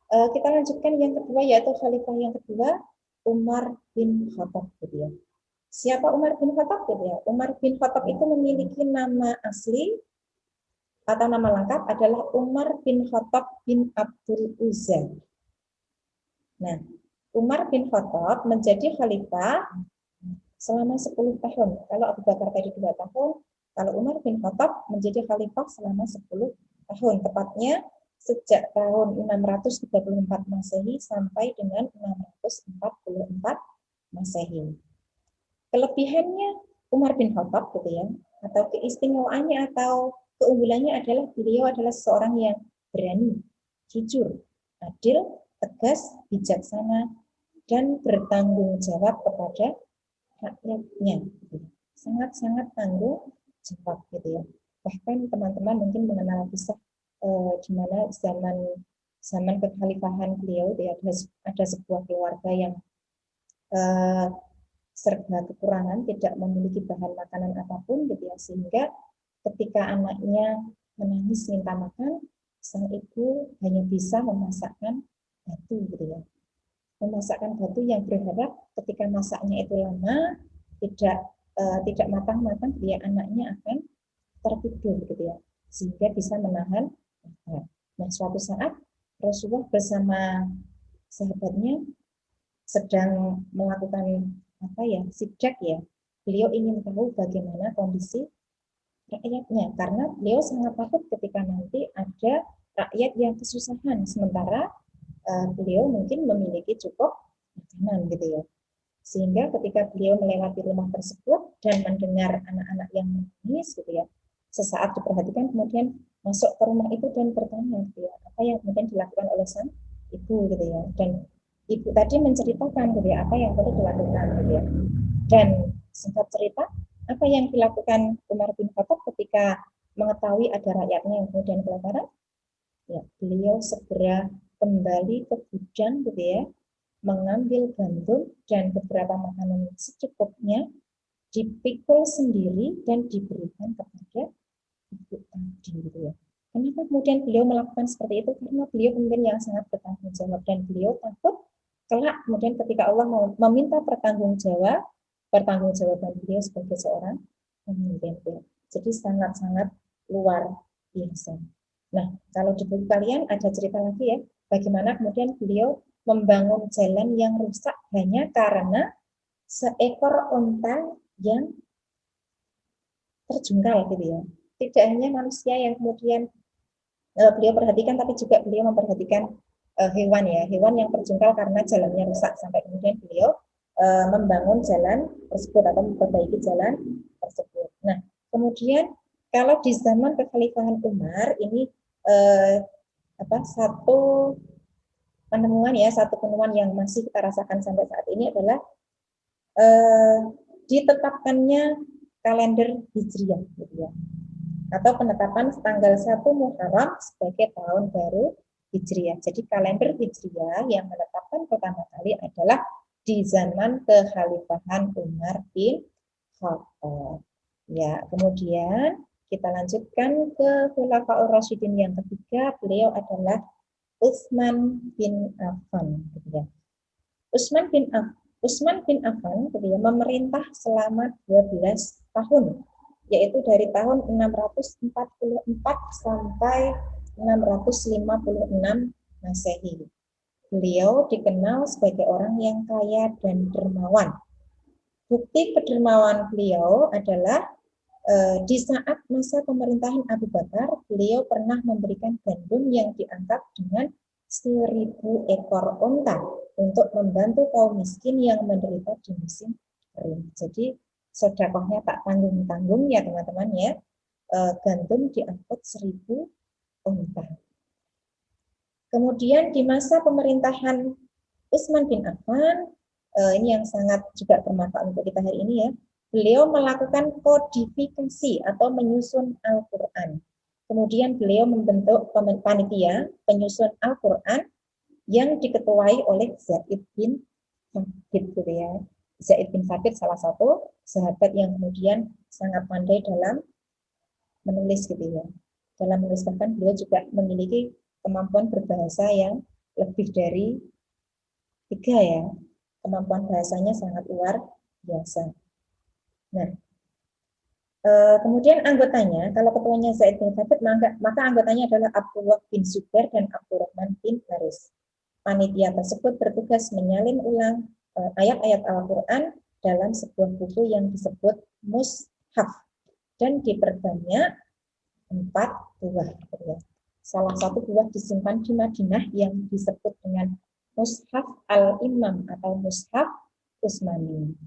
kita lanjutkan yang kedua, yaitu khalifah yang kedua, Umar bin Khattab gitu ya. Siapa Umar bin Khattab gitu ya? Umar bin Khattab itu memiliki nama asli atau nama lengkap adalah Umar bin Khattab bin Abdul Uzza. Nah, Umar bin Khattab menjadi khalifah selama 10 tahun. Kalau Abu Bakar tadi 2 tahun, kalau Umar bin Khattab menjadi khalifah selama 10 tahun. Tepatnya sejak tahun 634 Masehi sampai dengan 644 Masehi. Kelebihannya Umar bin Khattab gitu ya, atau keistimewaannya atau keunggulannya adalah beliau adalah seorang yang berani, jujur, adil, tegas, bijaksana, dan bertanggung jawab kepada rakyatnya. Sangat-sangat tanggung jawab gitu ya. Bahkan teman-teman mungkin mengenal kisah di mana zaman kekhalifahan beliau, ya, ada sebuah keluarga yang serba kekurangan, tidak memiliki bahan makanan apapun gitu ya, sehingga ketika anaknya menangis minta makan, sang ibu hanya bisa memasakkan batu gitu ya. Memasakkan batu yang berharap ketika masaknya itu lama, tidak matang-matang, dia anaknya akan tertidur gitu ya, sehingga bisa menahan. Nah, suatu saat Rasulullah bersama sahabatnya sedang melakukan sidak ya. Beliau ingin tahu bagaimana kondisi rakyatnya, karena beliau sangat takut ketika nanti ada rakyat yang kesusahan, sementara beliau mungkin memiliki cukup makanan gitu ya. Sehingga ketika beliau melewati rumah tersebut dan mendengar anak-anak yang menangis gitu ya, sesaat diperhatikan kemudian masuk ke rumah itu dan bertanya gitu ya, apa yang kemudian dilakukan oleh sang ibu gitu ya. Dan ibu tadi menceritakan gitu ya, apa yang perlu dilakukan gitu ya. Dan singkat cerita, apa yang dilakukan Umar bin Khattab ketika mengetahui ada rakyatnya yang kemudian kelaparan? Ya, beliau segera kembali ke gudang gitu ya, mengambil gandum dan beberapa makanan secukupnya, dipikul sendiri dan diberikan kepada ibu tadi gitu ya. Kenapa kemudian beliau melakukan seperti itu? Karena beliau kemudian yang sangat bertanggung jawab, dan beliau takut kelak kemudian ketika Allah meminta pertanggungjawaban beliau sebagai seorang pemimpin. Jadi sangat-sangat luar biasa. Nah, kalau di buku kalian ada cerita lagi ya, bagaimana kemudian beliau membangun jalan yang rusak hanya karena seekor unta yang terjungkal gitu ya. Tidak hanya manusia yang kemudian beliau perhatikan, tapi juga beliau memperhatikan hewan ya, hewan yang terjungkal karena jalannya rusak, sampai kemudian beliau membangun jalan tersebut atau memperbaiki jalan tersebut. Nah, kemudian kalau di zaman kekhalifahan Umar ini satu penemuan yang masih kita rasakan sampai saat ini adalah ditetapkannya kalender Hijriah gitu ya, atau penetapan tanggal 1 Muharram sebagai tahun baru Hijriah. Jadi kalender Hijriah yang menetapkan pertama kali adalah di zaman kekhalifahan Umar bin Khattab. Ya, kemudian kita lanjutkan ke Khulafaur Rasyidin yang ketiga, beliau adalah Utsman bin Affan gitu ya. Utsman bin Affan gitu ya, memerintah selama 12 tahun, yaitu dari tahun 644 sampai 656 Masehi. Beliau dikenal sebagai orang yang kaya dan dermawan. Bukti kedermawan beliau adalah di saat masa pemerintahan Abu Bakar, beliau pernah memberikan gandum yang dianggap dengan 1000 ekor unta untuk membantu kaum miskin yang menderita di musim kering. Jadi sedekahnya tak tanggung-tanggung ya teman-teman ya. Gandum diangkut 1000 unta. Kemudian di masa pemerintahan Utsman bin Affan, ini yang sangat juga bermanfaat untuk kita hari ini ya, beliau melakukan kodifikasi atau menyusun Al-Quran. Kemudian beliau membentuk panitia penyusun Al-Quran yang diketuai oleh Zaid bin Thabit gitu ya. Zaid bin Thabit salah satu sahabat yang kemudian sangat pandai dalam menulis gitu ya. Dalam menulis, bahkan beliau juga memiliki kemampuan berbahasa yang lebih dari 3 ya. Kemampuan bahasanya sangat luar biasa. Nah, kemudian anggotanya, kalau ketuanya Zaid bin Thabit, maka anggotanya adalah Abdullah bin Zubair dan Abdurrahman bin Haris. Panitia tersebut bertugas menyalin ulang ayat-ayat Al-Quran dalam sebuah buku yang disebut Mushaf dan diperbanyak 4 buah. Salah satu buah disimpan di Madinah yang disebut dengan Mushaf Al-Imam atau Mushaf Utsmani.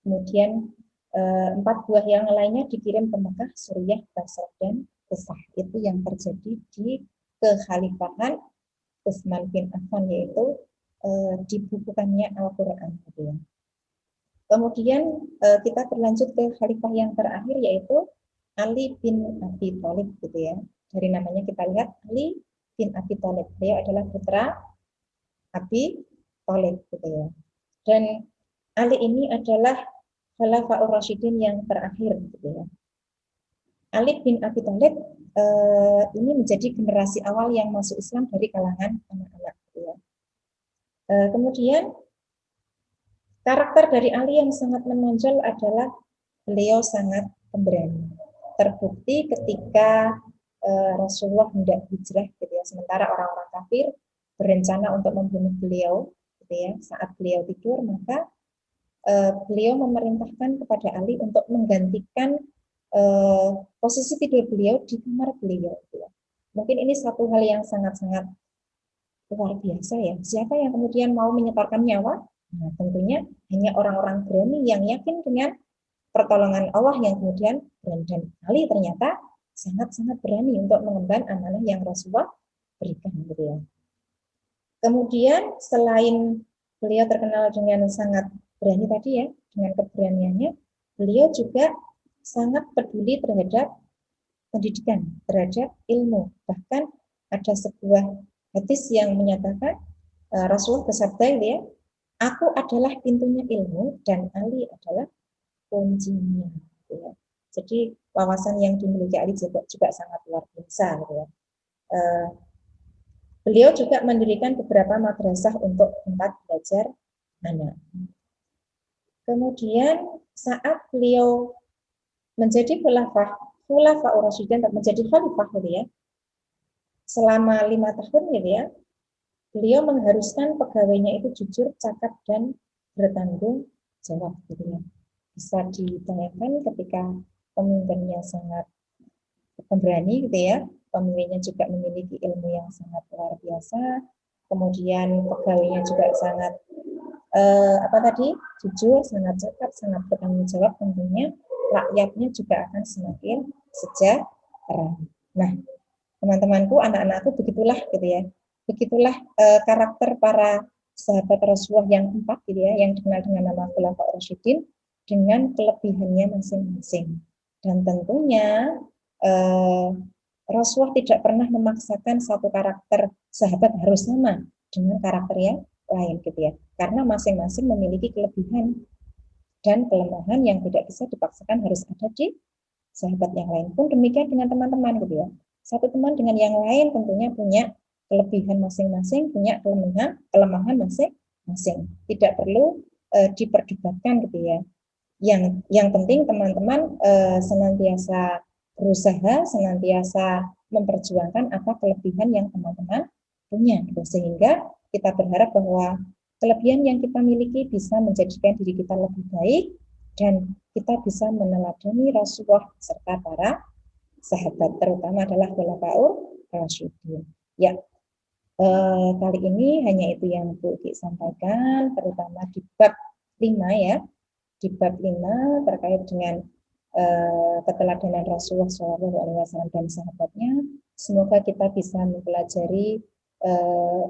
Kemudian 4 buah yang lainnya dikirim ke Mekah, Suriah, Basrah, dan Kufah. Itu yang terjadi di kekhalifahan Utsman bin Affan, yaitu dibukukannya Al-Quran. Gitu ya. Kemudian kita berlanjut ke khalifah yang terakhir, yaitu Ali bin Abi Thalib, gitu ya. Dari namanya kita lihat Ali bin Abi Thalib. Beliau adalah putra Abi Thalib, gitu ya. Dan Ali ini adalah Khulafaur Rasyidin yang terakhir, gitu ya. Ali bin Abi Thalib ini menjadi generasi awal yang masuk Islam dari kalangan anak-anak, gitu ya. Kemudian karakter dari Ali yang sangat menonjol adalah beliau sangat pemberani. Terbukti ketika Rasulullah hendak hijrah, gitu ya, sementara orang-orang kafir berencana untuk membunuh beliau, gitu ya. Saat beliau tidur, maka beliau memerintahkan kepada Ali untuk menggantikan posisi tidur beliau di kamar beliau. Gitu ya. Mungkin ini satu hal yang sangat-sangat luar biasa ya. Siapa yang kemudian mau menyetorkan nyawa? Nah, tentunya hanya orang-orang berani yang yakin dengan pertolongan Allah yang kemudian berani. Dan Ali ternyata sangat-sangat berani untuk mengemban amanah yang Rasulullah berikan, gitu ya. Kemudian selain beliau terkenal dengan sangat berani tadi ya, dengan keberaniannya, beliau juga sangat peduli terhadap pendidikan, terhadap ilmu. Bahkan ada sebuah hadis yang menyatakan Rasulullah bersabda, ya, aku adalah pintunya ilmu dan Ali adalah kuncinya. Gitu ya. Jadi wawasan yang dimiliki Ali juga sangat luar biasa. Gitu ya. Beliau juga mendirikan beberapa madrasah untuk tempat belajar anak. Kemudian saat beliau menjadi khulafaur rasyidin, menjadi khalifah, gitu ya, selama 5 tahun, gitu ya, beliau mengharuskan pegawainya itu jujur, cakap, dan bertanggung jawab, gitu ya. Bisa ditanyakan ketika pemimpinnya sangat pemberani, gitu ya, pemimpinnya juga memiliki ilmu yang sangat luar biasa, kemudian pegawainya juga sangat jujur, sangat cakap, sangat bertanggung jawab, tentunya rakyatnya juga akan semakin sejahtera. Nah, teman-temanku, anak-anakku, begitulah, gitu ya. Begitulah karakter para sahabat Rasulullah yang 4, gitu ya, yang dikenal dengan nama Khulafaur Rasyidin, dengan kelebihannya masing-masing. Dan tentunya Rasulullah tidak pernah memaksakan satu karakter sahabat harus sama dengan karakter yang lain, gitu ya. Karena masing-masing memiliki kelebihan dan kelemahan yang tidak bisa dipaksakan harus ada di sahabat yang lain. Pun demikian dengan teman-teman, gitu ya. Satu teman dengan yang lain tentunya punya kelebihan masing-masing, punya kelemahan masing-masing. Tidak perlu diperdebatkan, gitu ya. Yang penting teman-teman senantiasa berusaha, senantiasa memperjuangkan apa kelebihan yang teman-teman punya, gitu. Sehingga kita berharap bahwa kelebihan yang kita miliki bisa menjadikan diri kita lebih baik dan kita bisa meneladani Rasulullah serta para sahabat, terutama adalah Khulafaur Rasyidin. Ya, kali ini hanya itu yang Bu Ki sampaikan, terutama di bab 5 ya, di bab 5 terkait dengan keteladanan Rasulullah SAW dan sahabatnya. Semoga kita bisa mempelajari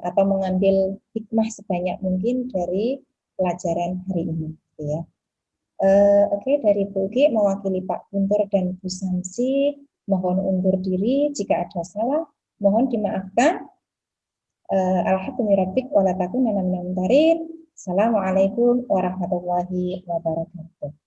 atau mengambil hikmah sebanyak mungkin dari pelajaran hari ini, ya. Oke, dari Bu Ki mewakili Pak Guntur dan Bu Samsi, mohon undur diri jika ada salah, mohon dimaafkan. Alhamdulillah wa la takunanna minal mumtarin. Assalamualaikum warahmatullahi wabarakatuh.